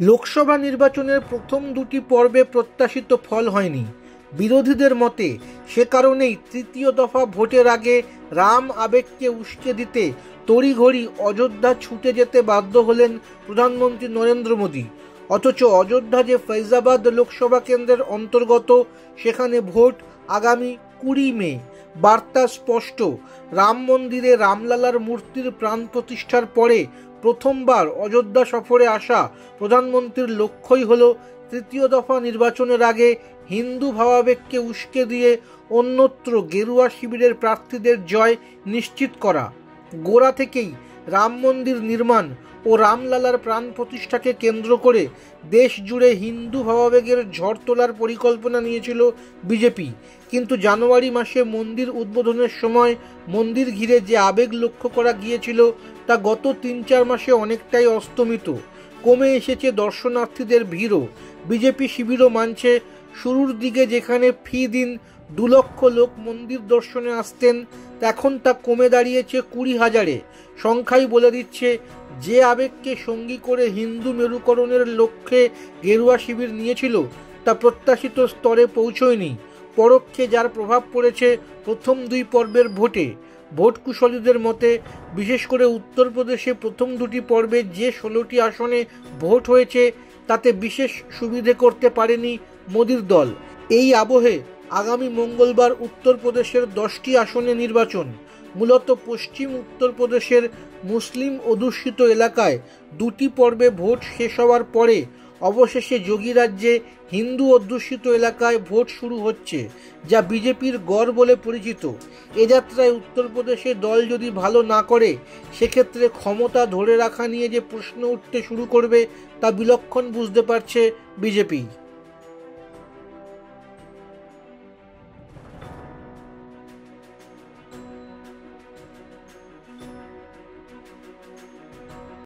লোকসভা নির্বাচনের প্রথম দুটি পর্বে প্রত্যাশিত ফল হয়নি। বিরোধীদের মতে সে কারণেই তৃতীয় দফা ভোটের আগে রাম আবেগকে উস্কে দিতে তড়িঘড়ি অযোধ্যা ছুটে যেতে বাধ্য হলেন প্রধানমন্ত্রী নরেন্দ্র মোদী। অথচ অযোধ্যা যে ফৈজাবাদ লোকসভা কেন্দ্রের অন্তর্গত, সেখানে ভোট আগামী 20 মে। বার্তা স্পষ্ট, রাম মন্দিরে রামলালার মূর্তির প্রাণ প্রতিষ্ঠার পরে প্রথমবার অযোধ্যা সফরে আসা প্রধানমন্ত্রীর লক্ষ্যই হল তৃতীয় দফা নির্বাচনের আগে হিন্দু ভাবাবেগকে উস্কে দিয়ে অন্যত্র গেরুয়া শিবিরের প্রার্থীদের জয় নিশ্চিত করা। গোড়া থেকেই রাম মন্দির নির্মাণ ও রামলালার প্রাণ প্রতিষ্ঠাকে কেন্দ্র করে দেশ জুড়ে হিন্দু ভাবাবেগের ঝড় তোলার পরিকল্পনা নিয়েছিল বিজেপি। কিন্তু জানুয়ারি মাসে মন্দির উদ্বোধনের সময় মন্দির ঘিরে যে আবেগ লক্ষ্য করা গিয়েছিল তা গত 3-4 মাসে অনেকটাই অস্তমিত। কমে এসেছে দর্শনার্থীদের ভিড়ও। বিজেপি শিবিরও মানছে, শুরুর দিকে যেখানে ফি দিন 2 লক্ষ লোক মন্দির দর্শনে আসতেন, এখন তা কমে দাঁড়িয়েছে 20,000-এ। সংখ্যাই বলে দিচ্ছে, যে আবেগকে সঙ্গী করে হিন্দু মেরুকরণের লক্ষ্যে গেরুয়া শিবির নিয়েছিল তা প্রত্যাশিত স্তরে পৌঁছয়নি। পরোক্ষে যার প্রভাব পড়েছে প্রথম 2 পর্বের ভোটে। ভোট কুশলীদের মতে, বিশেষ করে উত্তরপ্রদেশে প্রথম 2টি পর্বে যে 16টি আসনে ভোট হয়েছে তাতে বিশেষ সুবিধে করতে পারেনি মোদির দল। এই আবহে আগামী মঙ্গলবার উত্তরপ্রদেশের 10টি আসনে নির্বাচন। মূলত পশ্চিম উত্তরপ্রদেশের মুসলিম অধ্যুষিত এলাকায় 2টি পর্বে ভোট শেষ হওয়ার পরে অবশেষে যোগী রাজ্যে হিন্দু অধ্যুষিত এলাকায় ভোট শুরু হচ্ছে, যা বিজেপির গড় বলে পরিচিত। এ যাত্রায় উত্তরপ্রদেশে দল যদি ভালো না করে, সেক্ষেত্রে ক্ষমতা ধরে রাখা নিয়ে যে প্রশ্ন উঠতে শুরু করবে তা বিলক্ষণ বুঝতে পারছে বিজেপি।